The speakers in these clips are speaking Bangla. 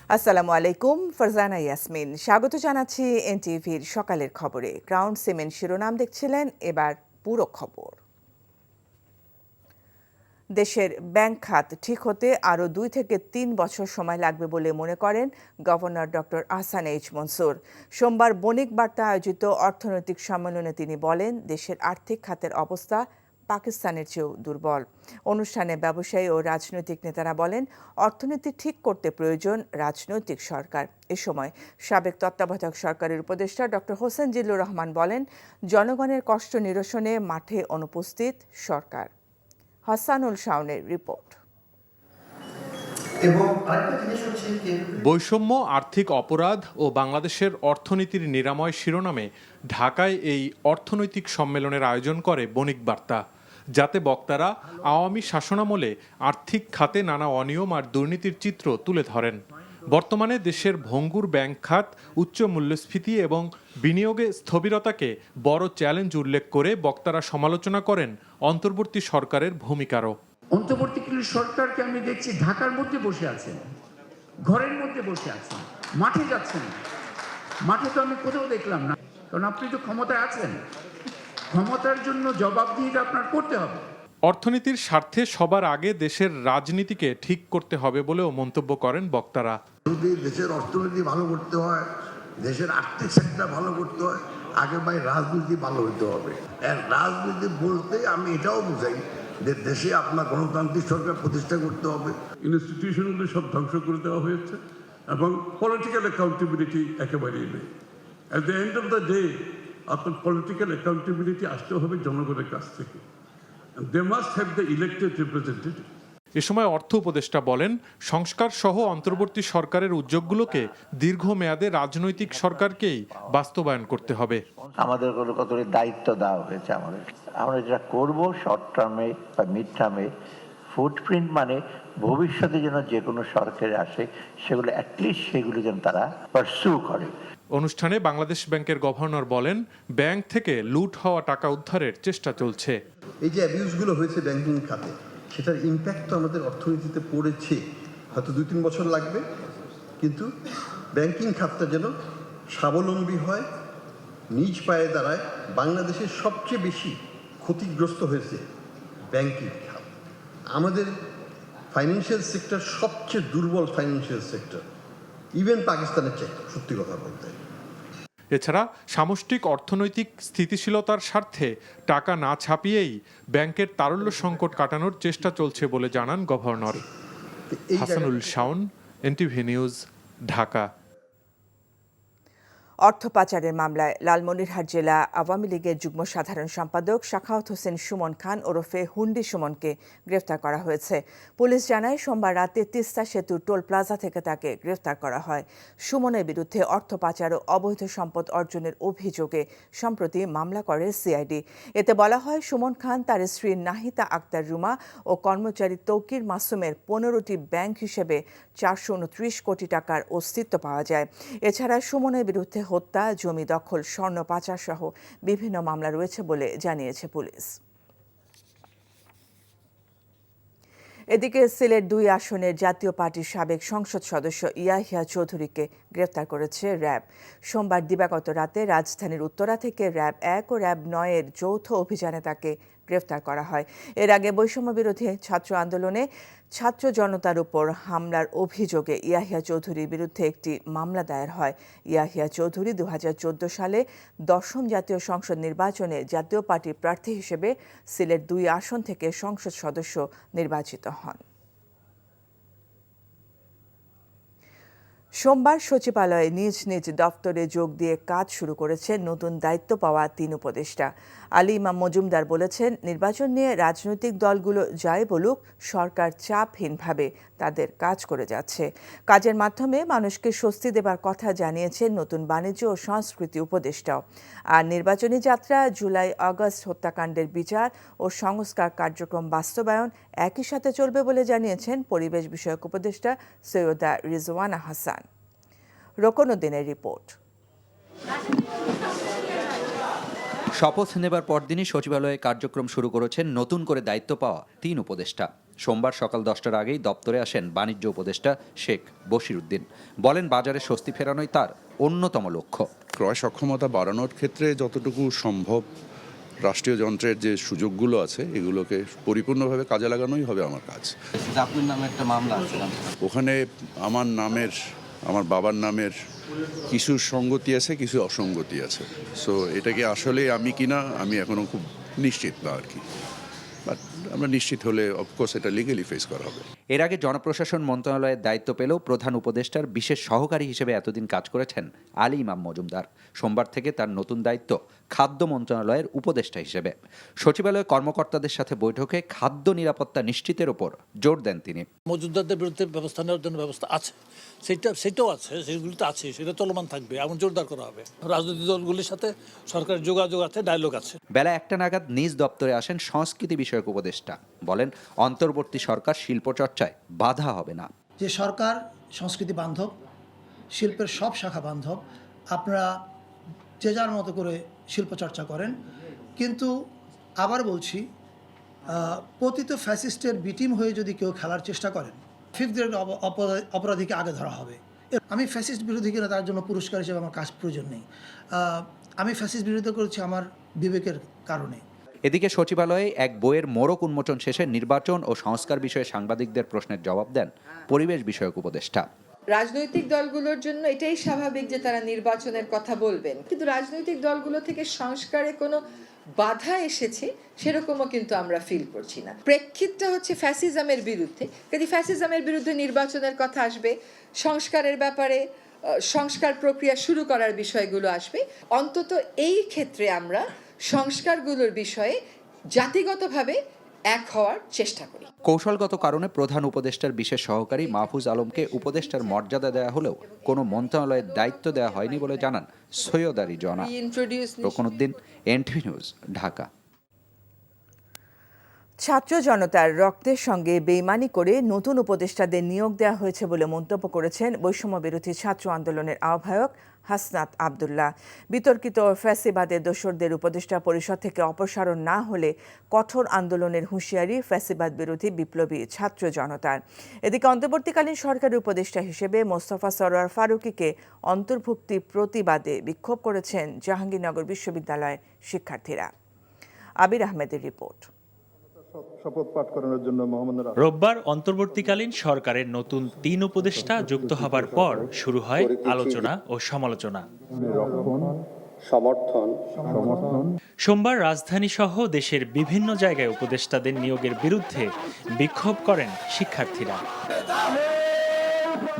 আসসালামু আলাইকুম, ফারজানা ইয়াসমিন স্বাগত জানাচ্ছি এনটিভির সকালের খবরে। ক্রাউন সিমেন্ট শিরোনাম দেখছিলেন, এবার পুরো খবর। দেশের ব্যাংক খাত ঠিক হতে আরও 2 থেকে 3 বছর সময় লাগবে বলে মনে করেন governor doctor Ahsan H Mansur. সোমবার বণিক বার্তা আয়োজিত অর্থনৈতিক সম্মেলনে তিনি বলেন, দেশের আর্থিক খাতের অবস্থা পাকিস্তানের চেয়েও দুর্বল। অনুষ্ঠানে ব্যবসায়ী ও রাজনৈতিক নেতারা বলেন, অর্থনীতি ঠিক করতে প্রয়োজন রাজনৈতিক সরকার। এ সময় সাবেক তত্ত্বাবধায়ক সরকারের উপদেষ্টা ডক্টর হোসেন জিল্লুর রহমান বলেন, জনগণের কষ্ট নিরসনে মাঠে অনুপস্থিত সরকার। হাসানুল শাওনের রিপোর্ট। বৈষম্য, আর্থিক অপরাধ ও বাংলাদেশের অর্থনীতির নিরাময় শিরোনামে ঢাকায় এই অর্থনৈতিক সম্মেলনের আয়োজন করে বণিক বার্তা, যাতে বক্তারা আওয়ামী শাসনামলে আর্থিক খাতে নানা অনিয়ম আর দুর্নীতির চিত্র তুলে ধরেন। বর্তমানে দেশের ভঙ্গুর ব্যাংক খাত, উচ্চ মূল্যস্ফীতি এবং বিনিয়োগে স্থবিরতাকে বড় চ্যালেঞ্জ উল্লেখ করে বক্তারা সমালোচনা করেন অন্তর্বর্তী সরকারের ভূমিকারও। অন্তর্বর্তীকালীন সরকারকে আমি দেখছি ঢাকার মধ্যে বসে আছেন, ঘরের মধ্যে বসে আছেন, মাঠে যাচ্ছেন। মাঠে তো আমি কোথাও দেখলাম না, কারণ আপনি তো ক্ষমতায় আছেন। ক্ষমতার জন্য জবাবদিহিটা আপনার করতে হবে। অর্থনীতির স্বার্থে সবার আগে দেশের রাজনীতিকে ঠিক করতে হবে বলেও মন্তব্য করেন বক্তারা। যদি দেশের অর্থনীতি ভালো করতে হয়, দেশের আর্থিক সেক্টর ভালো করতে হয়, আগে ভাই রাজনীতি ভালো হতে হবে। আর রাজনীতি বলতে আমি এটাও বুঝাই যে দেশে আপনার গণতান্ত্রিক সরকার প্রতিষ্ঠা করতে হবে। ইনস্টিটিউশনগুলো সব ধ্বংস করে দেওয়া হয়েছে এবং পলিটিক্যাল অ্যাকাউন্টেবিলিটি একেবারেই নেই। At the end of the day আপনার পলিটিক্যাল অ্যাকাউন্টেবিলিটি আসতে হবে জনগণের কাছ থেকে। They must have the elected representative. এ সময় অর্থ উপদেষ্টা বলেন, সংস্কার সহ অন্তর্বর্তী সরকারের উদ্যোগগুলোকে দীর্ঘমেয়াদে রাজনৈতিক সরকারকেই বাস্তবায়ন করতে হবে। আমাদের কত দায়িত্ব দেওয়া হয়েছে, আমরা যেটা করব শর্ট টার্মে বা মিড টার্মে ফুটপ্রিন্ট, মানে ভবিষ্যতে যেন যে কোনো সরকারে আসে সেগুলো অ্যাটলিস্ট সেগুলো যেন তারা পারসু করে। অনুষ্ঠানে বাংলাদেশ ব্যাংকের গভর্নর বলেন, ব্যাংক থেকে লুট হওয়া টাকা উদ্ধারের চেষ্টা চলছে। এই যে অ্যাবিউজগুলো হয়েছে ব্যাংকিং খাতে, সেটার ইম্প্যাক্ট তো আমাদের অর্থনীতিতে পড়েছে। হয়তো 2-3 বছর লাগবে, কিন্তু ব্যাংকিং খাতটা যেন স্বাবলম্বী হয়, নিজ পায়ে দাঁড়ায়। বাংলাদেশের সবচেয়ে বেশি ক্ষতিগ্রস্ত হয়েছে ব্যাংকিং খাত। আমাদের ফাইন্যান্সিয়াল সেক্টর সবচেয়ে দুর্বল ফাইন্যান্সিয়াল সেক্টর, ইভেন পাকিস্তানের চেয়ে, সত্যি কথা বলতে। এছাড়া সামষ্টিক অর্থনৈতিক স্থিতিশীলতার স্বার্থে টাকা না ছাপিয়েই ব্যাংকের তারল্য সংকট কাটানোর চেষ্টা চলছে বলে জানান governor. Hasanul Shaon, NTV news, Dhaka. অর্থ পাচারের মামলায় লালমনিরহাট জেলা আওয়ামী লীগের যুগ্ম সাধারণ সম্পাদক সাখাওয়াত হোসেন সুমন খান ওরফে হুন্ডি সুমনকে গ্রেফতার করা হয়েছে। পুলিশ জানায়, সোমবার রাতে তিস্তা সেতু টোল প্লাজা থেকে তাকে গ্রেফতার করা হয়। সুমনের বিরুদ্ধে অর্থ পাচার ও অবৈধ সম্পদ অর্জনের অভিযোগে সম্প্রতি মামলা করে সিআইডি। এতে বলা হয়, সুমন খান তার স্ত্রী নাহিতা আক্তার রুমা ও কর্মচারী তৌকির মাসুমের 15টি ব্যাংক হিসেবে 429 কোটি টাকার অস্তিত্ব পাওয়া যায়। এছাড়া সুমনের বিরুদ্ধে হত্যা, জমি দখল, স্বর্ণ পাচার সহ বিভিন্ন মামলা রয়েছে বলে জানিয়েছে পুলিশ। এদিকে সিলেট 2 আসনের জাতীয় পার্টির সাবেক সংসদ সদস্য ইয়াহিয়া চৌধুরীকে গ্রেফতার করেছে র্যাব। সোমবার দিবাগত রাতে রাজধানীর উত্তরা থেকে র্যাব 1 ও র্যাব 9 এর যৌথ অভিযানে তাকে গ্রেফতার করা হয়। এর আগে বৈষম্য বিরোধী ছাত্র আন্দোলনে ছাত্র জনতার উপর হামলার অভিযোগে ইয়াহিয়া চৌধুরীর বিরুদ্ধে একটি মামলা দায়ের হয়। ইয়াহিয়া চৌধুরী 2014 সালে 10ম জাতীয় সংসদ নির্বাচনে জাতীয় পার্টির প্রার্থী হিসেবে সিলেট 2 আসন থেকে সংসদ সদস্য নির্বাচিত হন। সোমবার সচিবালয়ে নিজ নিজ দপ্তরে যোগ দিয়ে কাজ শুরু করেছেন নতুন দায়িত্ব পাওয়া 3 উপদেষ্টা। আলী ইমাম মজুমদার বলেছেন, নির্বাচন নিয়ে রাজনৈতিক দলগুলো যাই বলুক, সরকার চাপহীনভাবে তাদের কাজ করে যাচ্ছে। কাজের মাধ্যমে মানুষকে স্বস্তি দেবার কথা জানিয়েছেন নতুন বাণিজ্য ও সংস্কৃতি উপদেষ্টাও। আর নির্বাচনী যাত্রা, জুলাই আগস্ট হত্যাকাণ্ডের বিচার ও সংস্কার কার্যক্রম বাস্তবায়ন একই সাথে চলবে বলে জানিয়েছেন পরিবেশ বিষয়ক উপদেষ্টা সৈয়দা রিজওয়ানা হাসান। রোকন উদ্দিনের রিপোর্ট। শপথ নেবার পরদিনই সচিবালয়ে কার্যক্রম শুরু করেছেন নতুন করে দায়িত্ব পাওয়া 3 উপদেষ্টা। সোমবার সকাল 10টার আগেই দপ্তরে আসেন বাণিজ্য উপদেষ্টা শেখ বশিরউদ্দিন। বলেন, বাজারে স্বস্তি ফেরানোই তার অন্যতম লক্ষ্য। ক্রয় সক্ষমতা বাড়ানোর ক্ষেত্রে যতটুকু সম্ভব রাষ্ট্রীয় যন্ত্রের যে সুযোগগুলো আছে এগুলোকে পরিপূর্ণভাবে কাজে লাগানোই হবে আমার কাজ। আপনার নামে একটা মামলা আছে, ওখানে আমার বাবার নামের কিছু সঙ্গতি আছে, কিছু অসঙ্গতি আছে। সো এটাকে আসলে আমি কিনা আমি এখনো খুব নিশ্চিত না আর কি, বাট আমরা নিশ্চিত হলে অফকোর্স এটা লিগ্যালি ফেস করা হবে। এর আগে জনপ্রশাসন মন্ত্রণালয়ের দায়িত্ব পেলেও প্রধান উপদেষ্টার বিশেষ সহকারী হিসেবে এতদিন কাজ করেছেন আলী ইমাম মজুমদার। সোমবার থেকে তার নতুন দায়িত্ব খাদ্য মন্ত্রণালয়ের উপদেষ্টা হিসেবে। সচিবালয় কর্মকর্তাদের সাথে বৈঠকে খাদ্য নিরাপত্তা নিশ্চিতের ওপর জোর দেন তিনি। মজুমদারদের বিরুদ্ধে ব্যবস্থা নেওয়ার জন্য ব্যবস্থা আছে, সেটাও আছে, সেগুলো তো আছে, সেটা চলমান থাকবে, এমন জোরদার করা হবে। রাজনৈতিক দলগুলির সাথে সরকারের যোগাযোগ আছে, ডায়ালগ আছে। বেলা 1টা নাগাদ নিজ দপ্তরে আসেন সংস্কৃতি বিষয়ক উপদেষ্টা। বলেন, অন্তর্বর্তী সরকার শিল্প চর্চায় বাধা হবে না। যে সরকার সংস্কৃতি বান্ধব, শিল্পের সব শাখা বান্ধব, আপনারা যে যার মতো করে শিল্প চর্চা করেন, কিন্তু আবার বলছি, পতিত ফ্যাসিস্টের বিটিম হয়ে যদি কেউ খেলার চেষ্টা করেন, 5th গ্রেড অপরাধীকে আগে ধরা হবে। আমি ফ্যাসিস্ট বিরোধী কিনা তার জন্য পুরস্কার হিসেবে আমার কাজ প্রয়োজন নেই। আমি ফ্যাসিস্ট বিরোধিতা করেছি আমার বিবেকের কারণে। এদিকে সচিবালয়ে এক বইয়ের মোড়ক উন্মোচন শেষে নির্বাচন ও সংস্কার বিষয়ে সাংবাদিকদের প্রশ্নের জবাব দেন পরিবেশ বিষয়ক উপদেষ্টা। রাজনৈতিক দলগুলোর জন্য এটাই স্বাভাবিক যে তারা নির্বাচনের কথা বলবেন, কিন্তু রাজনৈতিক দলগুলো থেকে সংস্কারে কোনো বাধা এসেছে সেরকমও কিন্তু আমরা ফিল করছি না। প্রেক্ষিতটা হচ্ছে ফ্যাসিজমের বিরুদ্ধে, যদি ফ্যাসিজমের বিরুদ্ধে নির্বাচনের কথা আসবে, সংস্কারের ব্যাপারে সংস্কার প্রক্রিয়া শুরু করার বিষয়গুলো আসবে, অন্তত এই ক্ষেত্রে আমরা সংস্কারগুলোর বিষয়ে জাতিগতভাবে এক হওয়ার চেষ্টা করি। কৌশলগত কারণে প্রধান উপদেষ্টার বিশেষ সহকারী মাহফুজ আলমকে উপদেষ্টার মর্যাদা দেওয়া হলেও কোনো মন্ত্রণালয়ের দায়িত্ব দেওয়া হয়নি বলে জানান সৈয়দ আলী জনা। রকনউদ্দিন, এনটিভি নিউজ, ঢাকা। ছাত্র জনতার রক্তের সঙ্গে বেইমানি করে নতুন উপদেষ্টাদের নিয়োগ দেওয়া হয়েছে বলে মন্তব্য করেছেন বৈষম্য বিরোধী ছাত্র আন্দোলনের আহ্বায়ক হাসনাত আব্দুল্লাহ। বিতর্কিত ফ্যাসিবাদের দোসরদের উপদেষ্টা পরিষদ থেকে অপসারণ না হলে কঠোর আন্দোলনের হুঁশিয়ারি ফ্যাসিবাদ বিরোধী বিপ্লবী ছাত্র জনতার। এদিকে অন্তর্বর্তীকালীন সরকারের উপদেষ্টা হিসেবে মোস্তফা সরোয়ার ফারুকীকে অন্তর্ভুক্তি প্রতিবাদে বিক্ষোভ করেছেন জাহাঙ্গীরনগর বিশ্ববিদ্যালয়ের শিক্ষার্থীরা। আবির আহমেদের রিপোর্ট। রোববার অন্তর্বর্তীকালীন সরকারের নতুন 3 উপদেষ্টা যুক্ত হবার পর শুরু হয় আলোচনা ও সমালোচনা। সোমবার রাজধানী সহ দেশের বিভিন্ন জায়গায় উপদেষ্টাদের নিয়োগের বিরুদ্ধে বিক্ষোভ করেন শিক্ষার্থীরা।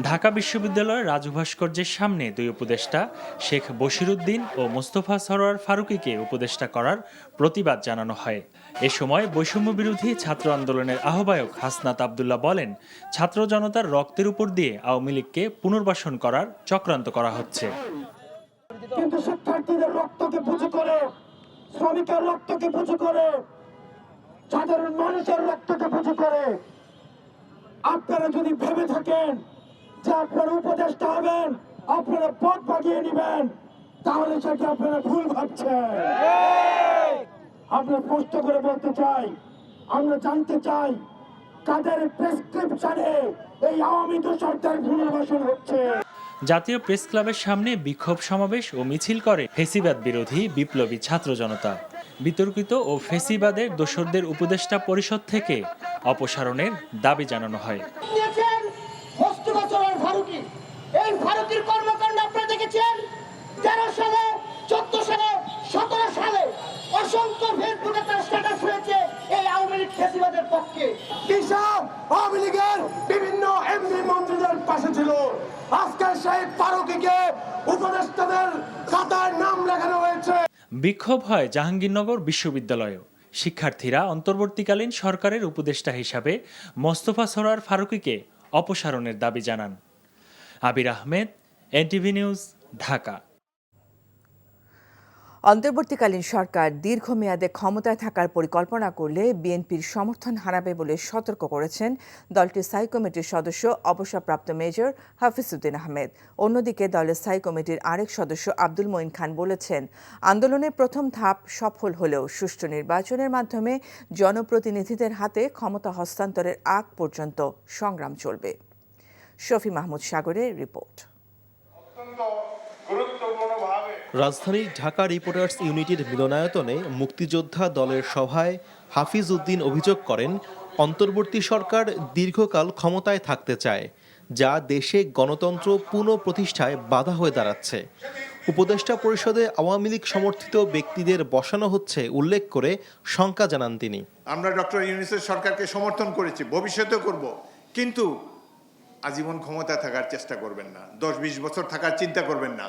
ঢাকা বিশ্ববিদ্যালয়ের রাজু ভাস্কর্যের সামনে 2 উপদেষ্টা শেখ বশিরউদ্দিন ও মোস্তফা সরোয়ার ফারুকীকে উপদেষ্টা করার প্রতিবাদ জানানো হয়। এ সময় বৈষম্য বিরোধী ছাত্র আন্দোলনের আহ্বায়ক হাসনাত আব্দুল্লাহ বলেন, ছাত্র জনতার রক্তের উপর দিয়ে আওয়ামী লীগকে পুনর্বাসন করার চক্রান্ত করা হচ্ছে। কিন্তু শিক্ষার্থীদের রক্তকে পুঁজি করে, শ্রমিকের রক্তকে পুঁজি করে, সাধারণ মানুষের রক্তকে পুঁজি করে আপনারা যদি ভেবে থাকেন যে আপনারা উপদেষ্টা হবেন, আপনারা পথ বাগিয়ে নেবেন, তাহলে সেটা আপনারা ভুল ভাবছেন। আমরা স্পষ্ট করে বলতে চাই, আমরা জানতে চাই কাদের প্রেসক্রিপশনে এই আওয়ামী দোসরদের পুনর্বাসন হচ্ছে। জাতীয় প্রেস ক্লাবের সামনে বিক্ষোভ সমাবেশ ও মিছিল করে ফ্যাসিবাদ বিরোধী বিপ্লবী ছাত্র জনতা। বিতর্কিত ও ফ্যাসিবাদের দোসরদের উপদেষ্টা পরিষদ থেকে অপসারণের দাবি জানানো হয়। এই ফারুকীর কর্মকাণ্ড আপনারা দেখেছেন 13 সালে, 14 সালে, 17 সালে অসংখ্য ফেসবুকে তার স্ট্যাটাস হয়েছে এই আওয়ামী লীগ ফ্যাসিবাদের পক্ষে। কিসব আওয়ামী লীগের বিভিন্ন এমপি মন্ত্রীদের পাশে ছিল। আজকে সেই ফারুকীকে উপদেষ্টাদের খাতায় নাম লেখানো হয়েছে। বিক্ষোভ হয় জাহাঙ্গীরনগর বিশ্ববিদ্যালয়েও। শিক্ষার্থীরা অন্তর্বর্তীকালীন সরকারের উপদেষ্টা হিসাবে মোস্তফা সরোয়ার ফারুকীকে অপসারণের দাবি জানান। আবির আহমেদ, এনটিভি নিউজ, ঢাকা। অন্তর্বর্তীকালীন সরকার দীর্ঘমেয়াদে ক্ষমতায় থাকার পরিকল্পনা করলে বিএনপির সমর্থন হারাবে বলে সতর্ক করেছেন দলটির স্থায়ী কমিটির সদস্য অবসরপ্রাপ্ত মেজর হাফিজউদ্দিন আহমেদ। অন্যদিকে দলের স্থায়ী কমিটির আরেক সদস্য আব্দুল মঈন খান বলেছেন, আন্দোলনের প্রথম ধাপ সফল হলেও সুষ্ঠু নির্বাচনের মাধ্যমে জনপ্রতিনিধিদের হাতে ক্ষমতা হস্তান্তরের আগ পর্যন্ত সংগ্রাম চলবে। শফি মাহমুদ সাগরের রিপোর্ট। রাজধানীর ঢাকা রিপোর্টার্স ইউনিটির মিলনায়তনে মুক্তিযোদ্ধা দলের সভায় হাফিজ উদ্দিন অভিযোগ করেন, অন্তর্বর্তী সরকার দীর্ঘকাল ক্ষমতায় থাকতে চায়, যা দেশে গণতন্ত্র পুনঃপ্রতিষ্ঠায় বাধা হয়ে দাঁড়াচ্ছে। উপদেষ্টা পরিষদে আওয়ামী লীগ সমর্থিত ব্যক্তিদের বসানো হচ্ছে উল্লেখ করে শঙ্কা জানান তিনি। আমরা ডক্টর ইউনূসের সরকারকে সমর্থন করেছি, ভবিষ্যতেও করব, কিন্তু আজীবন ক্ষমতায় থাকার চেষ্টা করবেন না, 10-20 বছর থাকার চিন্তা করবেন না।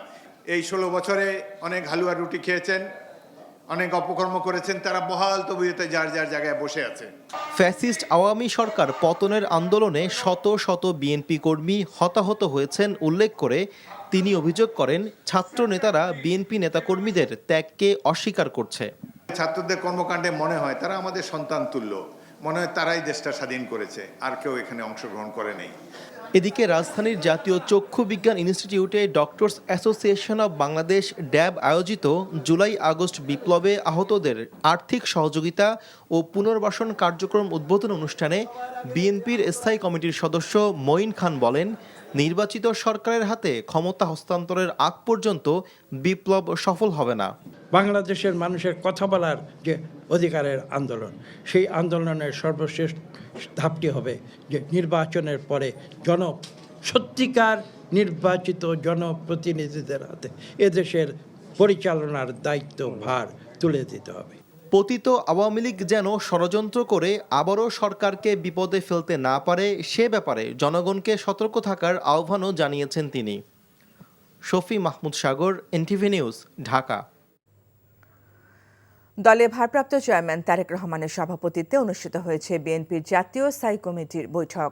এই 16 বছরে অনেক হালুয়া রুটি খেয়েছেন, অনেক অপকর্ম করেছেন, তারা বহাল তবিয়তে যার যার জায়গায় বসে আছে। ফ্যাসিস্ট আওয়ামী সরকার পতনের আন্দোলনে শত শত বিএনপি কর্মী হতাহত হয়েছেন উল্লেখ করে তিনি অভিযোগ করেন, ছাত্র নেতারা বিএনপি নেতাকর্মীদের ত্যাগকে অস্বীকার করছে। ছাত্রদের কর্মকাণ্ডে মনে হয় তারা আমাদের সন্তান তুল্য, মনে হয় তারাই দেশটা স্বাধীন করেছে, আর কেউ এখানে অংশগ্রহণ করে নেই। এদিকে রাজধানীর জাতীয় চক্ষু বিজ্ঞান ইনস্টিটিউটে ডক্টরস অ্যাসোসিয়েশন অব বাংলাদেশ ড্যাব আয়োজিত জুলাই আগস্ট বিপ্লবে আহতদের আর্থিক সহযোগিতা ও পুনর্বাসন কার্যক্রম উদ্বোধন অনুষ্ঠানে বিএনপির স্থায়ী কমিটির সদস্য মঈন খান বলেন, নির্বাচিত সরকারের হাতে ক্ষমতা হস্তান্তরের আগ পর্যন্ত বিপ্লব সফল হবে না। বাংলাদেশের মানুষের কথা বলার যে অধিকারের আন্দোলন, সেই আন্দোলনের সর্বশেষ ধাপটি হবে যে নির্বাচনের পরে সত্যিকার নির্বাচিত জনপ্রতিনিধিদের হাতে এদেশের পরিচালনার দায়িত্ব ভার তুলে দিতে হবে। পতিত আওয়ামী লীগ যেন ষড়যন্ত্র করে আবারও সরকারকে বিপদে ফেলতে না পারে, সে ব্যাপারে জনগণকে সতর্ক থাকার আহ্বানও জানিয়েছেন তিনি। শফি মাহমুদ সাগর, এনটিভি নিউজ, ঢাকা। দলের ভারপ্রাপ্ত চেয়ারম্যান তারেক রহমানের সভাপতিত্বে অনুষ্ঠিত হয়েছে বিএনপির জাতীয় স্থায়ী কমিটির বৈঠক।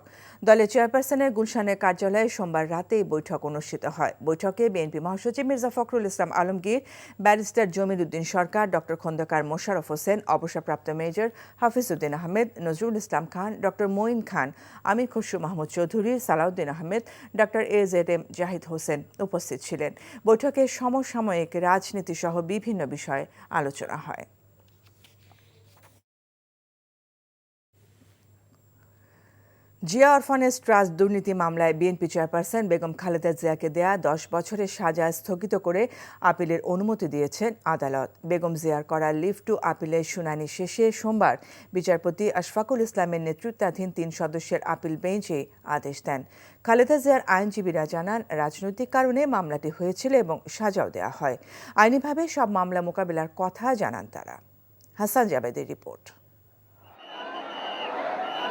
দলের চেয়ারপারসনের গুলশানের কার্যালয়ে সোমবার রাতে এই বৈঠক অনুষ্ঠিত হয়। বৈঠকে বিএনপি মহাসচিব মির্জা ফখরুল ইসলাম আলমগীর, ব্যারিস্টার জমির উদ্দিন সরকার, ডক্টর খন্দকার মোশাররফ হোসেন, অবসরপ্রাপ্ত মেজর হাফিজউদ্দিন আহমেদ, নজরুল ইসলাম খান, ডক্টর মঈন খান, আমির খসরু মাহমুদ চৌধুরী, সালাউদ্দিন আহমেদ, ডক্টর AZM জাহিদ হোসেন উপস্থিত ছিলেন। বৈঠকে সমসাময়িক রাজনীতি সহ বিভিন্ন বিষয়ে আলোচনা হয়। জিয়া অরফানেজ ট্রাস্ট দুর্নীতি মামলায় বিএনপি চেয়ারপারসন বেগম খালেদা জিয়াকে দেয়া 10 বছরের সাজা স্থগিত করে আপিলের অনুমতি দিয়েছেন আদালত। বেগম জিয়ার করা লিভ টু আপিলের শুনানি শেষে সোমবার বিচারপতি আশফাকুল ইসলামের নেতৃত্বাধীন 3 সদস্যের আপিল বেঞ্চ এই আদেশ দেন। খালেদা জিয়ার আইনজীবীরা জানান, রাজনৈতিক কারণে মামলাটি হয়েছিল এবং সাজাও দেওয়া হয়। আইনিভাবে সব মামলা মোকাবিলার কথা জানান তারা। হাসান জাবেদের রিপোর্ট।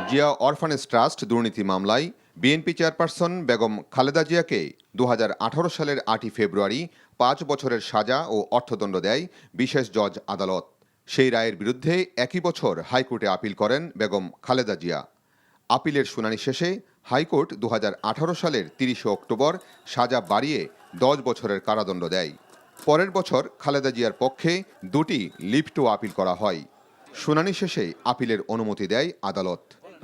জিয়া অরফানেজ ট্রাস্ট দুর্নীতি মামলায় বিএনপি চেয়ারপারসন বেগম খালেদা জিয়াকে 2018 সালের 8 ফেব্রুয়ারি 5 বছরের সাজা ও অর্থদণ্ড দেয় বিশেষ জজ আদালত। সেই রায়ের বিরুদ্ধে একই বছর হাইকোর্টে আপিল করেন বেগম খালেদা জিয়া। আপিলের শুনানি শেষে হাইকোর্ট 2018 সালের 30 অক্টোবর সাজা বাড়িয়ে 10 বছরের কারাদণ্ড দেয়। পরের বছর খালেদা জিয়ার পক্ষে 2টি লিভ টু আপিল করা হয়। শুনানি শেষে আপিলের অনুমতি দেয় আদালত।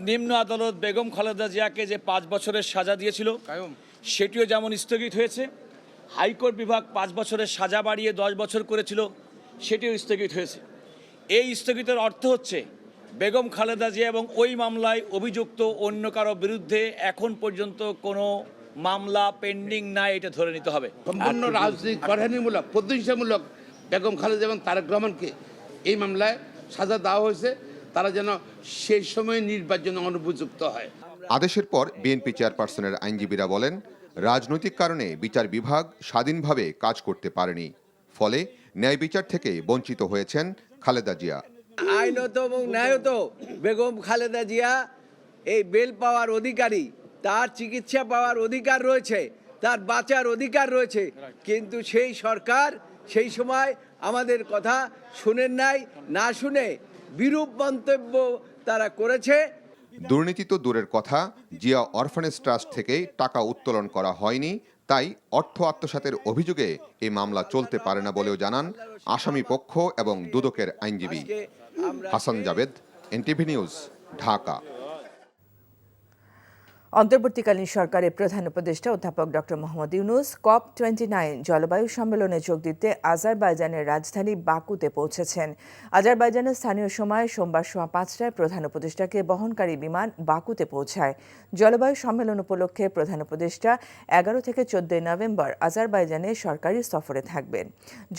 নিম্ন আদালত বেগম খালেদা জিয়াকে যে 5 বছরের সাজা দিয়েছিল সেটিও যেমন স্থগিত হয়েছে, হাইকোর্ট বিভাগ 5 বছরের সাজা বাড়িয়ে 10 বছর করেছিল সেটিও স্থগিত হয়েছে। এই স্থগিতের অর্থ হচ্ছে বেগম খালেদা জিয়া এবং ওই মামলায় অভিযুক্ত অন্য কারো বিরুদ্ধে এখন পর্যন্ত কোনো মামলা পেন্ডিং নাই, এটা ধরে নিতে হবে। সম্পূর্ণ রাজনৈতিক প্রতিহিংসামূলক প্রতিহিংসামূলক বেগম খালেদা এবং তারেক রহমানকে এই মামলায় সাজা দেওয়া হয়েছে, তারা যেন সেই সময় নির্বাচনে অনুপযুক্ত হয়। আদেশের পর বিএনপি চেয়ারপারসনের আইনজীবীরা বলেন, রাজনৈতিক কারণে বিচার বিভাগ স্বাধীনভাবে কাজ করতে পারেনি, ফলে ন্যায় বিচার থেকে বঞ্চিত হয়েছেন খালেদা জিয়া। আইনত এবং ন্যায়ত বেগম খালেদা জিয়া এই বেল পাওয়ার অধিকারী, তার চিকিৎসা পাওয়ার অধিকার রয়েছে, তার বাঁচার অধিকার রয়েছে, কিন্তু সেই সরকার সেই সময় আমাদের কথা শুনেন নাই, না শুনে বিরূপ মন্তব্য তারা করেছে। দুর্নীতি তো দূরের কথা, জিয়া অরফানেজ ট্রাস্ট থেকে টাকা উত্তোলন করা হয়নি তাই অর্থ আত্মসাতের অভিযোগে এই মামলা চলতে পারে না বলেও জানান আসামি পক্ষ এবং দুদকের আইনজীবী। Hasan Jabed, NTV news, Dhaka. অন্তর্বর্তীকালীন সরকারের প্রধান উপদেষ্টা অধ্যাপক ডক্টর মোহাম্মদ ইউনূস COP29 জলবায়ু সম্মেলনে যোগ দিতে আজারবাইজানের রাজধানী বাকুতে পৌঁছেছেন। আজারবাইজানের স্থানীয় সময় সোমবার সোয়া 5টায় প্রধান উপদেষ্টাকে বহনকারী বিমান বাকুতে পৌঁছায়। জলবায়ু সম্মেলন উপলক্ষে প্রধান উপদেষ্টা 11 থেকে 14 নভেম্বর আজারবাইজানে সরকারি সফরে থাকবেন।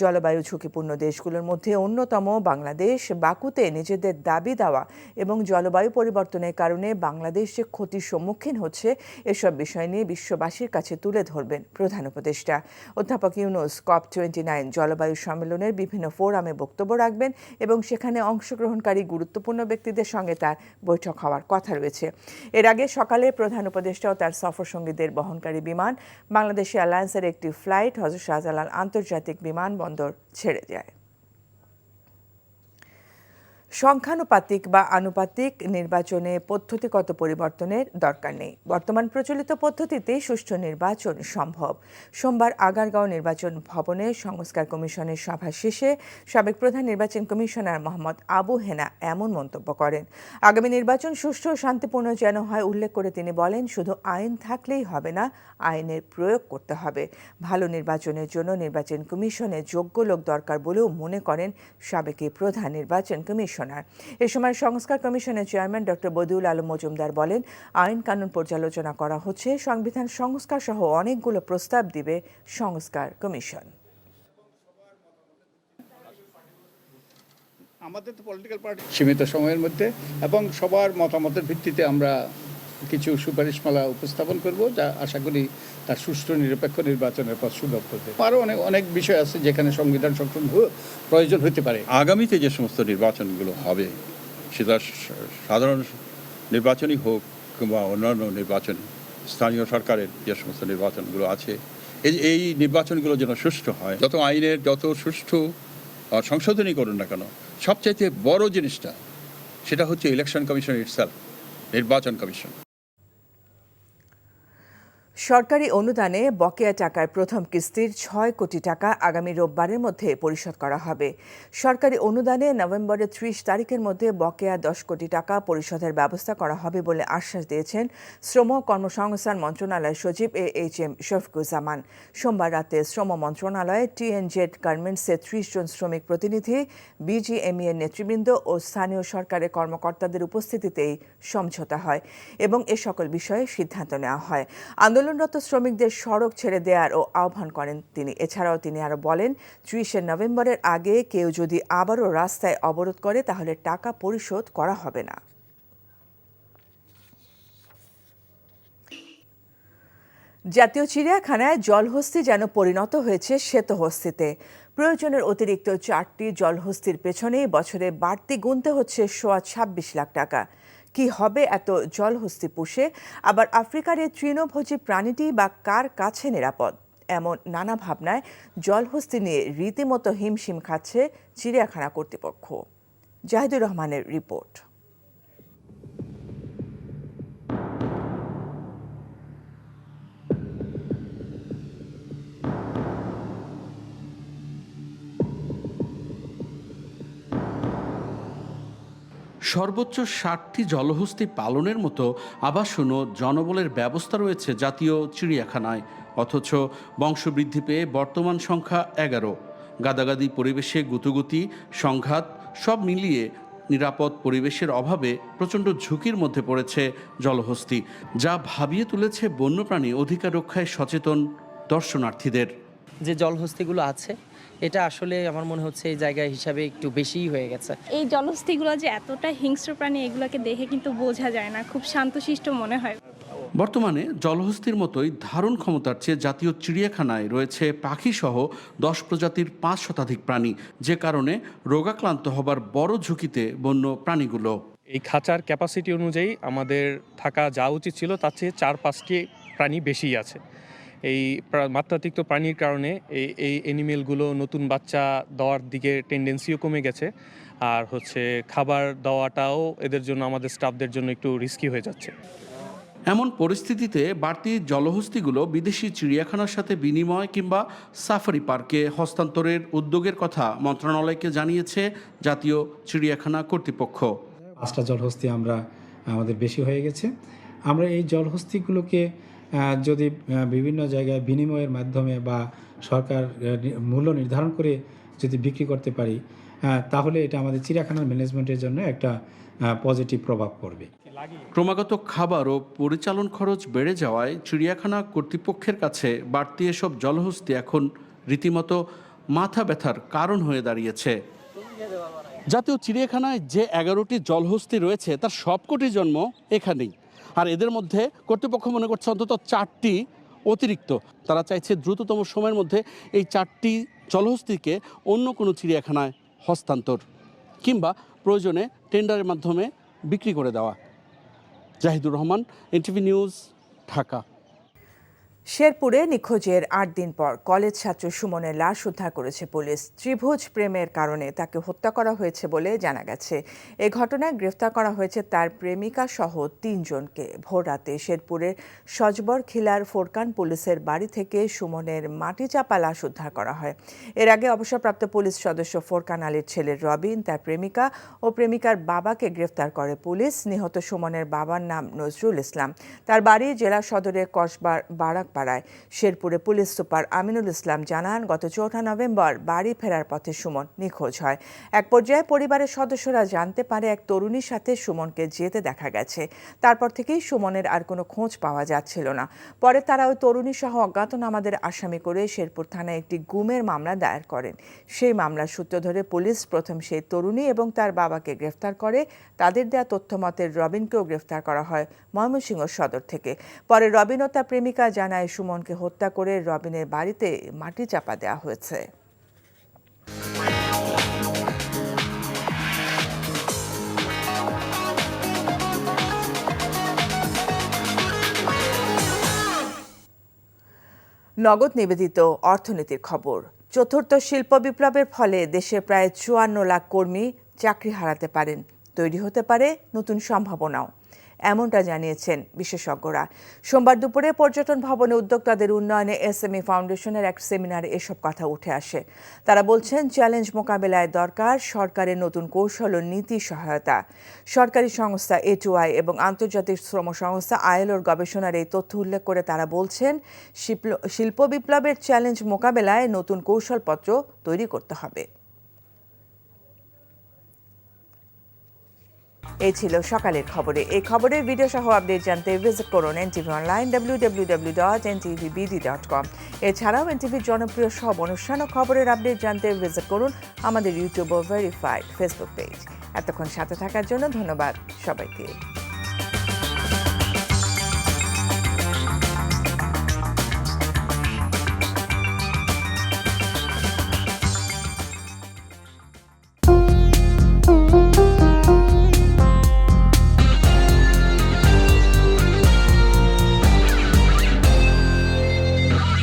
জলবায়ু ঝুঁকিপূর্ণ দেশগুলোর মধ্যে অন্যতম বাংলাদেশ বাকুতে নিজেদের দাবি দেওয়া এবং জলবায়ু পরিবর্তনের কারণে বাংলাদেশ যে ক্ষতির সম্মুখীন হচ্ছে এসব বিষয় নিয়ে বিশ্ববাসীর কাছে তুলে ধরবেন প্রধান উপদেষ্টা। অধ্যাপক ইউনূস COP29 জলবায়ু সম্মেলনের বিভিন্ন ফোরামে বক্তব্য রাখবেন এবং সেখানে অংশগ্রহণকারী গুরুত্বপূর্ণ ব্যক্তিদের সঙ্গে তার বৈঠক হওয়ার কথা রয়েছে। এর আগে সকালে প্রধান উপদেষ্টা ও তার সফরসঙ্গীদের বহনকারী বিমান বাংলাদেশ এয়ারলাইন্সের একটি ফ্লাইট হযরত শাহজালাল আন্তর্জাতিক বিমানবন্দর ছেড়ে যায়। সংখ্যানুপাতিক বা আনুপাতিক নির্বাচনে পদ্ধতিগত পরিবর্তনের দরকার নেই। বর্তমান প্রচলিত পদ্ধতিতেই সুষ্ঠু নির্বাচন সম্ভব। সোমবার আগারগাঁও নির্বাচন ভবনে সংস্কার কমিশনের সভা শেষে সাবেক প্রধান নির্বাচন কমিশনার মোহাম্মদ আবু হেনা এমন মন্তব্য করেন। আগামী নির্বাচন সুষ্ঠু ও শান্তিপূর্ণ যেন হয় উল্লেখ করে তিনি বলেন, শুধু আইন থাকলেই হবে না, আইনের প্রয়োগ করতে হবে। ভালো নির্বাচনের জন্য নির্বাচন কমিশনে যোগ্য লোক দরকার বলেও মনে করেন সাবেক প্রধান নির্বাচন কমিশনার। এ সময় সংস্কার কমিশনের চেয়ারম্যান ডক্টর বদিউল আলম মজুমদার বলেন, আইন কানুন পর্যালোচনা করা হচ্ছে, সংবিধান সংস্কার সহ অনেকগুলো প্রস্তাব দিবে সংস্কার কমিশন। আমাদের তো পলিটিক্যাল পার্টি সীমিত সময়ের মধ্যে এবং সবার মতামতের ভিত্তিতে আমরা কিছু সুপারিশমালা উপস্থাপন করব, যা আশা করি তার সুষ্ঠু নিরপেক্ষ নির্বাচনের পথ সুগম করবে। আরও অনেক বিষয় আছে যেখানে সংবিধান সংশোধন প্রয়োজন হতে পারে। আগামীতে যে সমস্ত নির্বাচনগুলো হবে, সেটা সাধারণ নির্বাচনই হোক কিংবা অন্যান্য নির্বাচন, স্থানীয় সরকারের যে সমস্ত নির্বাচনগুলো আছে, এই নির্বাচনগুলো যেন সুষ্ঠু হয়। যত আইনের যত সুষ্ঠু সংশোধনী করুন না কেন, সবচাইতে বড় জিনিসটা সেটা হচ্ছে ইলেকশন কমিশন ইটসেলফ, নির্বাচন কমিশন। সরকারি অনুদানে বকেয়া টাকার প্রথম কিস্তির 6 কোটি টাকা আগামী রোববারের মধ্যে পরিশোধ করা হবে। সরকারি অনুদানে নভেম্বরের 30 তারিখের মধ্যে বকেয়া 10 কোটি টাকা পরিশোধের ব্যবস্থা করা হবে বলে আশ্বাস দিয়েছেন শ্রম কর্মসংস্থান মন্ত্রণালয়ের সচিব AHM শফিকুজ্জামান। সোমবার রাতে শ্রম মন্ত্রণালয়ে TNZ গার্মেন্টসের 30 জন শ্রমিক প্রতিনিধি, BGME এর নেতৃবৃন্দ ও স্থানীয় সরকারের কর্মকর্তাদের উপস্থিতিতেই সমঝোতা হয় এবং এ সকল বিষয়ে সিদ্ধান্ত নেওয়া হয়। আন্দোলনরত শ্রমিকদের সড়ক ছেড়ে দেওয়ার ও আহ্বান করেন তিনি। এছাড়াও তিনি আরও বলেন, 30 নভেম্বরের আগে কেউ যদি আবারও রাস্তায় অবরোধ করে তাহলে টাকা পরিশোধ করা হবে না। জাতীয় চিড়িয়াখানায় জলহস্তী যেন পরিণত হয়েছে শ্বেতহস্তিতে। প্রয়োজনের অতিরিক্ত 4টি জলহস্তির পেছনে বছরে বাড়তি গুনতে হচ্ছে সোয়া 26 লাখ টাকা। কি হবে এত জলহস্তি পুষে? আবার আফ্রিকার এই তৃণভোজী প্রাণীটি বা কার কাছে নিরাপদ? এমন নানা ভাবনায় জলহস্তি নিয়ে রীতিমতো হিমশিম খাচ্ছে চিড়িয়াখানা কর্তৃপক্ষ। জাহিদুর রহমানের রিপোর্ট। সর্বোচ্চ 60টি জলহস্তী পালনের মতো আবাসন ও জনবলের ব্যবস্থা রয়েছে জাতীয় চিড়িয়াখানায়, অথচ বংশবৃদ্ধি পেয়ে বর্তমান সংখ্যা 11। গাদাগাদি পরিবেশে গুতুগুতি, সংঘাত সব মিলিয়ে নিরাপদ পরিবেশের অভাবে প্রচণ্ড ঝুঁকির মধ্যে পড়েছে জলহস্তী, যা ভাবিয়ে তুলেছে বন্যপ্রাণী অধিকার রক্ষায় সচেতন দর্শনার্থীদের। যে জলহস্তিগুলো আছে এটা আসলে আমার মনে হচ্ছে এই জায়গায় হিসাবে একটু বেশিই হয়ে গেছে। এই জলহস্তিগুলো যে এতটা হিংস্র প্রাণী, এগুলোকে দেখে কিন্তু বোঝা যায় না, খুব শান্তশিষ্ট মনে হয়। বর্তমানে জলহস্তির মতোই ধারণ ক্ষমতার চেয়ে জাতীয় চিড়িয়াখানায় রয়েছে পাখিসহ 10 প্রজাতির 5 শতাধিক প্রাণী, যে কারণে রোগাক্রান্ত হবার বড় ঝুঁকিতে বন্য প্রাণীগুলো। এই খাঁচার ক্যাপাসিটি অনুযায়ী আমাদের থাকা যা উচিত ছিল তার চেয়ে 4-5টি প্রাণী বেশি আছে। এই মাত্রাতিরিক্ত প্রাণীর কারণে এই অ্যানিমেলগুলো নতুন বাচ্চা দেওয়ার দিকে টেন্ডেন্সিও কমে গেছে, আর খাবার দেওয়াটাও এদের জন্য, আমাদের স্টাফদের জন্য একটু রিস্কি হয়ে যাচ্ছে। এমন পরিস্থিতিতে বাড়তি জলহস্তিগুলো বিদেশি চিড়িয়াখানার সাথে বিনিময় কিংবা সাফারি পার্কে হস্তান্তরের উদ্যোগের কথা মন্ত্রণালয়কে জানিয়েছে জাতীয় চিড়িয়াখানা কর্তৃপক্ষ। 5টা জলহস্তি আমাদের বেশি হয়ে গেছে। আমরা এই জলহস্তিগুলোকে যদি বিভিন্ন জায়গায় বিনিময়ের মাধ্যমে বা সরকার মূল্য নির্ধারণ করে যদি বিক্রি করতে পারি, তাহলে এটা আমাদের চিড়িয়াখানার ম্যানেজমেন্টের জন্য একটা পজিটিভ প্রভাব পড়বে। ক্রমাগত খাবার ও পরিচালন খরচ বেড়ে যাওয়ায় চিড়িয়াখানা কর্তৃপক্ষের কাছে বাড়তি এসব জলহস্তি এখন রীতিমতো মাথা ব্যথার কারণ হয়ে দাঁড়িয়েছে। জাতীয় চিড়িয়াখানায় যে 11টি জলহস্তি রয়েছে তার সবকটি জন্ম এখানেই, আর এদের মধ্যে কর্তৃপক্ষ মনে করছে অন্তত 4টি অতিরিক্ত। তারা চাইছে দ্রুততম সময়ের মধ্যে এই 4টি জলহস্তিকে অন্য কোনো চিড়িয়াখানায় হস্তান্তর কিংবা প্রয়োজনে টেন্ডারের মাধ্যমে বিক্রি করে দেওয়া। জাহিদুর রহমান, এনটিভি নিউজ, ঢাকা। শেরপুরে নিখোঁজের 8 দিন পর কলেজ ছাত্র সুমনের লাশ উদ্ধার করেছে পুলিশ। ত্রিভুজ প্রেমের কারণে তাকে হত্যা করা হয়েছে বলে জানা গেছে। এ ঘটনায় গ্রেফতার করা হয়েছে তার প্রেমিকা সহ 3 জনকে। ভোররাতে শেরপুরের সজবর খিলার ফোরকান পুলিশের বাড়ি থেকে সুমনের মাটি চাপা লাশ উদ্ধার করা হয়। এর আগে অবসরপ্রাপ্ত পুলিশ সদস্য ফোরকান আলীর ছেলে রবিন, তার প্রেমিকা ও প্রেমিকার বাবাকে গ্রেফতার করে পুলিশ। নিহত সুমনের বাবার নাম নজরুল ইসলাম। তার বাড়ি জেলা সদরের কসবার বারাক। শেরপুরে পুলিশ সুপার আমিনুল ইসলাম জানান, গত 4 নভেম্বর বাড়ি ফেরার পথে সুমন নিখোঁজ হয়। এক পর্যায়ে পরিবারের সদস্যরা জানতে পারে এক তরুণীর সাথে সুমনকে যেতে দেখা গেছে। তারপর থেকেই সুমনের আর কোনো খোঁজ পাওয়া যাচ্ছিল না। পরে তারা ওই তরুণী সহ অজ্ঞাতনামাদের আসামি করে শেরপুর থানায় একটি গুমের মামলা দায়ের করেন। সেই মামলার সূত্র ধরে পুলিশ প্রথম সেই তরুণী এবং তার বাবাকে গ্রেফতার করে। তাদের দেয়া তথ্য মতে রবিনকেও গ্রেফতার করা হয় ময়মনসিংহ সদর থেকে। পরে রবিন ও তার প্রেমিকা জানায় সুমনকে হত্যা করে রবিনের বাড়িতে মাটি চাপা দেওয়া হয়েছে। নগদ নিবেদিত অর্থনীতির খবর। চতুর্থ শিল্প বিপ্লবের ফলে দেশে প্রায় 54 লাখ কর্মী চাকরি হারাতে পারেন। তৈরি হতে পারে নতুন সম্ভাবনাও, এমনটা জানিয়েছেন বিশেষজ্ঞরা। সোমবার দুপুরে পর্যটন ভবনে উদ্যোক্তাদের উন্নয়নে এসএমই ফাউন্ডেশনের এক সেমিনারে এসব কথা উঠে আসে। তারা বলছেন, চ্যালেঞ্জ মোকাবেলায় দরকার সরকারের নতুন কৌশল ও নীতি সহায়তা। সরকারি সংস্থা A2I এবং আন্তর্জাতিক শ্রম সংস্থা ILOর গবেষণার এই তথ্য উল্লেখ করে তারা বলছেন, শিল্প বিপ্লবের চ্যালেঞ্জ মোকাবেলায় নতুন কৌশলপত্র তৈরি করতে হবে। এই ছিল সকালের খবরে। এই খবরের ভিডিও সহ আপডেট জানতে ভিজিট করুন NTV অনলাইন www.ntvbd.com। এছাড়াও NTVর জনপ্রিয় সব অনুষ্ঠান ও খবরের আপডেট জানতে ভিজিট করুন আমাদের ইউটিউব ও ভেরিফাইড ফেসবুক পেজ। এতক্ষণ সাথে থাকার জন্য ধন্যবাদ সবাইকে।